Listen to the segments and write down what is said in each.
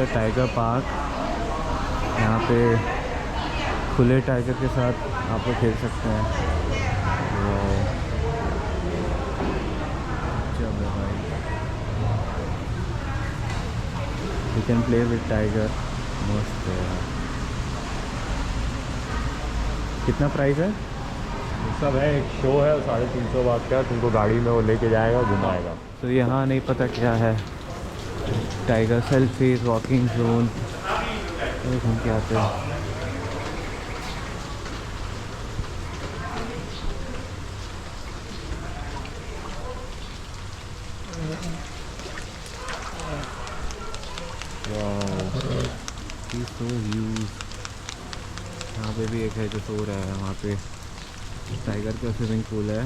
The tiger park. यहाँ पे खुले टाइगर के साथ आप लोग खेल सकते हैं। जब भाई you can play with tiger, मस्त है यार। कितना प्राइस है? सब है, एक शो है 350 बात का, तुमको गाड़ी में वो लेके जाएगा, घुमाएगा। तो यहाँ नहीं पता क्या है, टाइगर सेल्फी वॉकिंग जोन, घूम के आते हैं। यहाँ पे भी एक है जो सो रहा है, वहाँ पे टाइगर का स्विमिंग पूल है।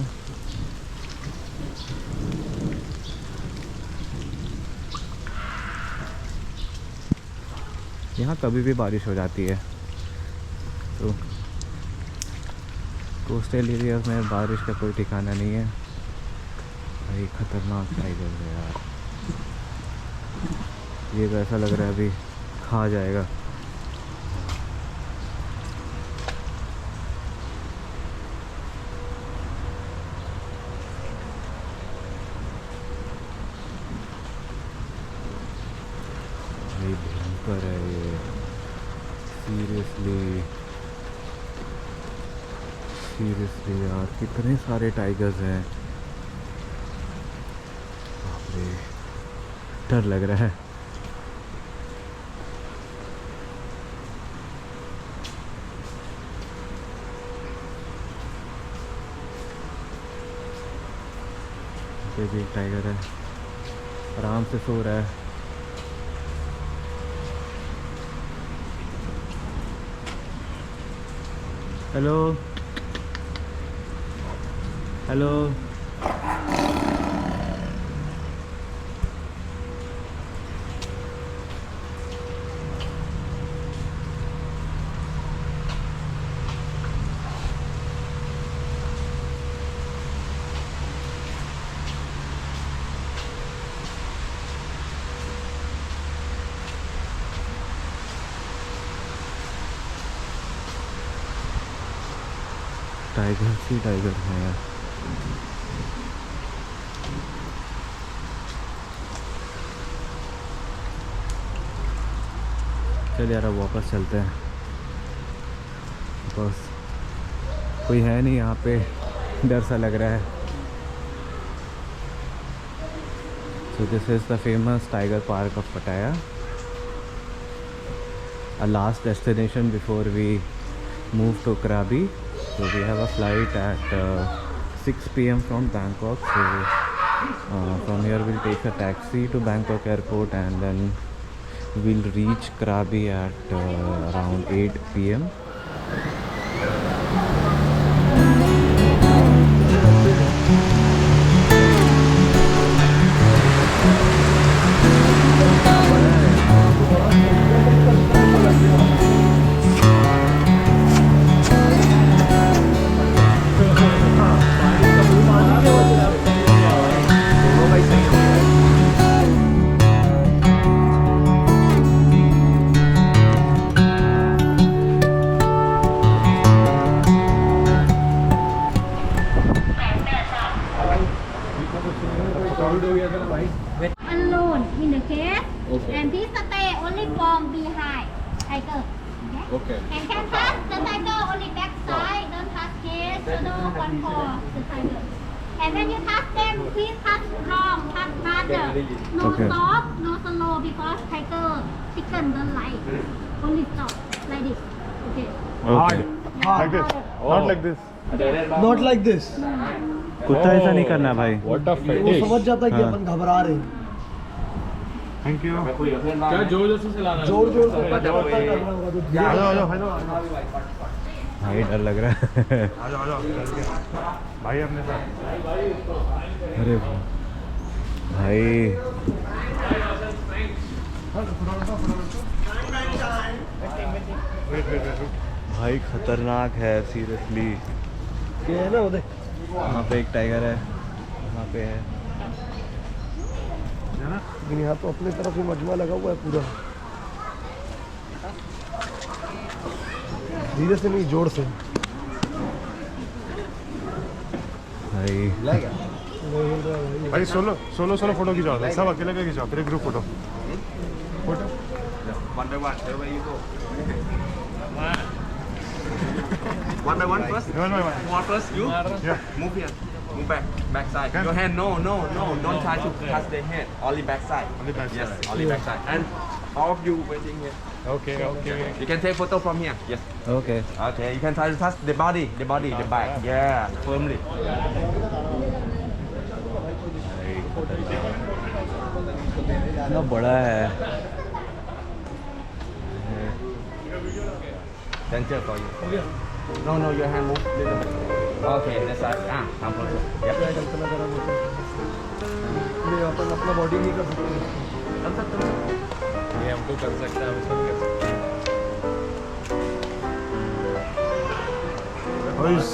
यहाँ कभी भी बारिश हो जाती है, तो कोस्टल एरियाज में बारिश का कोई ठिकाना नहीं है भाई। खतरनाक टाइगर है यार, ये तो ऐसा लग रहा है अभी खा जाएगा। भाई भयंकर है ये, सीरियसली यार, कितने सारे टाइगर्स हैं, बाप रे, डर लग रहा है। ये भी एक टाइगर है, आराम से सो रहा है। हेलो हेलो, टाइगर ही टाइगर है यार। चल यार अब वापस चलते हैं, बस कोई है नहीं यहाँ पे, डर सा लग रहा है। So this is the famous tiger park of पटाया, a last destination before we move to Krabi. So we have a flight at 6 p.m. from Bangkok. So from here we'll take a taxi to Bangkok airport and then we'll reach Krabi at around 8 p.m. Alone in the cage, okay. And this stay only from behind tiger. Okay. And can touch the tiger only back side, don't touch cage, so no one for the tiger. And when you touch them, please touch strong, touch harder. No Okay. stop, no slow because tiger chicken don't like. Only stop like this. Okay. Okay. Like this, not like this. Not like this. कुत्ता ऐसा नहीं करना भाई। What a वो fetish. समझ जाता है कि हाँ। अपन घबरा रहे हैं। Thank you. क्या जोर से चलाना है? जोर जोर से करना होगा तो धीरे आ जाओ भाई डर लग रहा है। आ जाओ भाई अपने साथ। अरे भाई भाई खतरनाक है सीरियसली। ये है ना वो देख, वहाँ पे एक टाइगर है, वहाँ पे है। लेकिन यहाँ तो अपने तरफ ही मजमा लगा हुआ है पूरा। धीरे से नहीं, जोर से। भाई भाई सोलो सोलो सोलो फोटो खिंचाओ, सब अकेले का खिंचाओ, फिर एक group photo. Photo One by one, wherever you go. One by one first. One by one. More first, you. Yeah. Move here. Move back side. Okay. Your hand, no, don't try to touch the head. Only back side. Only back Yes, side. only back side. And all of you waiting here. Okay, okay. You can take photo from here. Yes. Okay Okay. You can try to touch the body, the back. Yeah, firmly. इतना बड़ा है। Center for you. No, your hand move little bit. Okay, that's right. Come closer. Yep. ये अपन अपना body नहीं कर सकते। ये हमको कर सकता है, हम इसको नहीं कर सकते। ओइस।